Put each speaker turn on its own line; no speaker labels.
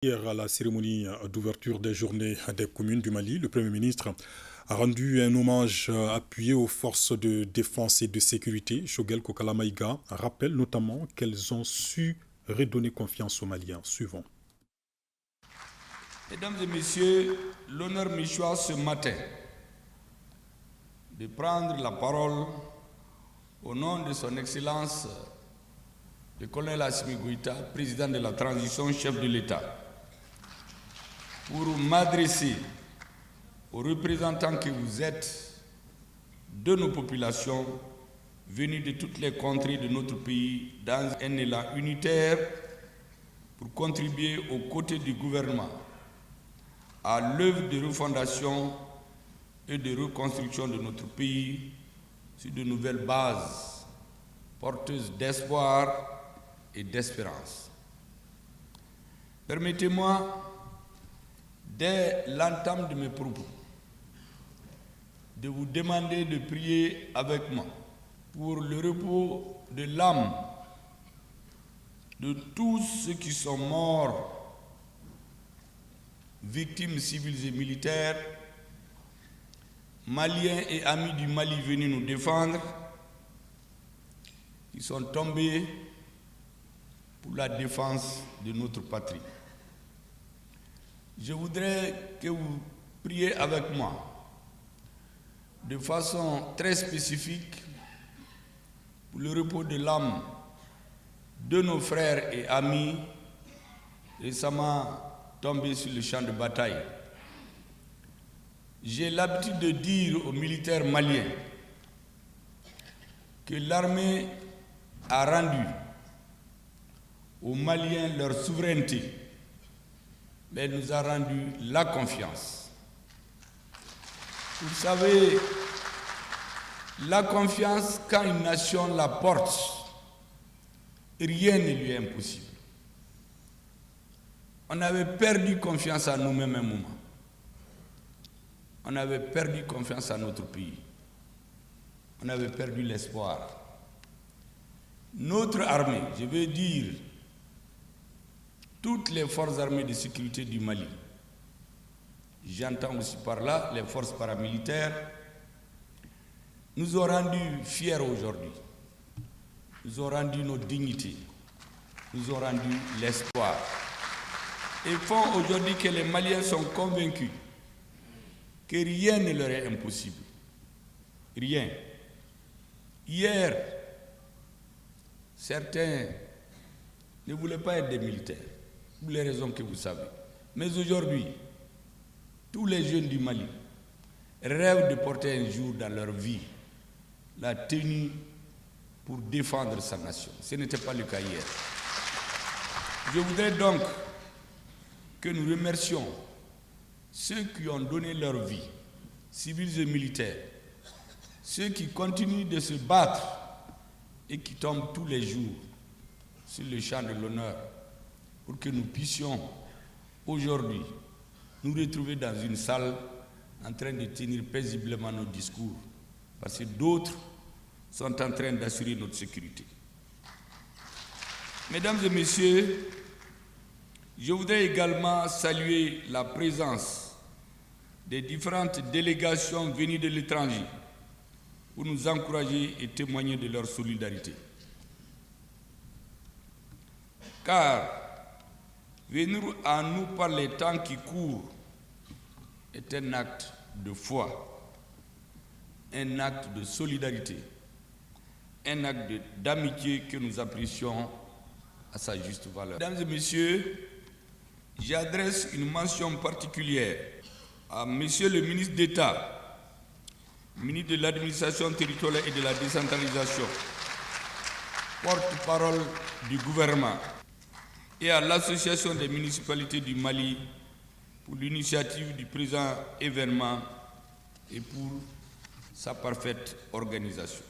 Hier, à la cérémonie d'ouverture des journées des communes du Mali, le Premier ministre a rendu un hommage appuyé aux forces de défense et de sécurité. Choguel Kokala Maïga rappelle notamment qu'elles ont su redonner confiance aux Maliens. Suivant.
Mesdames et messieurs, l'honneur me choisit ce matin de prendre la parole au nom de son Excellence le colonel Assimi Goïta, président de la transition, chef de l'État, pour m'adresser aux représentants que vous êtes de nos populations venues de toutes les contrées de notre pays dans un élan unitaire pour contribuer aux côtés du gouvernement à l'œuvre de refondation et de reconstruction de notre pays sur de nouvelles bases porteuses d'espoir et d'espérance. Permettez-moi, dès l'entame de mes propos, de vous demander de prier avec moi pour le repos de l'âme de tous ceux qui sont morts, victimes civiles et militaires, Maliens et amis du Mali venus nous défendre, qui sont tombés pour la défense de notre patrie. Je voudrais que vous priez avec moi de façon très spécifique pour le repos de l'âme de nos frères et amis récemment tombés sur le champ de bataille. J'ai l'habitude de dire aux militaires maliens que l'armée a rendu aux Maliens leur souveraineté, mais elle nous a rendu la confiance. Vous savez, la confiance, quand une nation la porte, rien ne lui est impossible. On avait perdu confiance en nous-mêmes un moment. On avait perdu confiance en notre pays. On avait perdu l'espoir. Notre armée, je veux dire, toutes les forces armées de sécurité du Mali, j'entends aussi par là les forces paramilitaires, nous ont rendus fiers aujourd'hui, nous ont rendu nos dignités, nous ont rendu l'espoir et font aujourd'hui que les Maliens sont convaincus que rien ne leur est impossible. Rien. Hier, certains ne voulaient pas être des militaires, pour les raisons que vous savez. Mais aujourd'hui, tous les jeunes du Mali rêvent de porter un jour dans leur vie la tenue pour défendre sa nation. Ce n'était pas le cas hier. Je voudrais donc que nous remercions ceux qui ont donné leur vie, civils et militaires, ceux qui continuent de se battre et qui tombent tous les jours sur le champ de l'honneur pour que nous puissions aujourd'hui nous retrouver dans une salle en train de tenir paisiblement nos discours parce que d'autres sont en train d'assurer notre sécurité. Mesdames et messieurs, je voudrais également saluer la présence des différentes délégations venues de l'étranger pour nous encourager et témoigner de leur solidarité. Car venir à nous par les temps qui courent est un acte de foi, un acte de solidarité, un acte d'amitié que nous apprécions à sa juste valeur. Mesdames et messieurs, j'adresse une mention particulière à Monsieur le ministre d'État, ministre de l'Administration territoriale et de la décentralisation, porte-parole du gouvernement, et à l'Association des municipalités du Mali pour l'initiative du présent événement et pour sa parfaite organisation.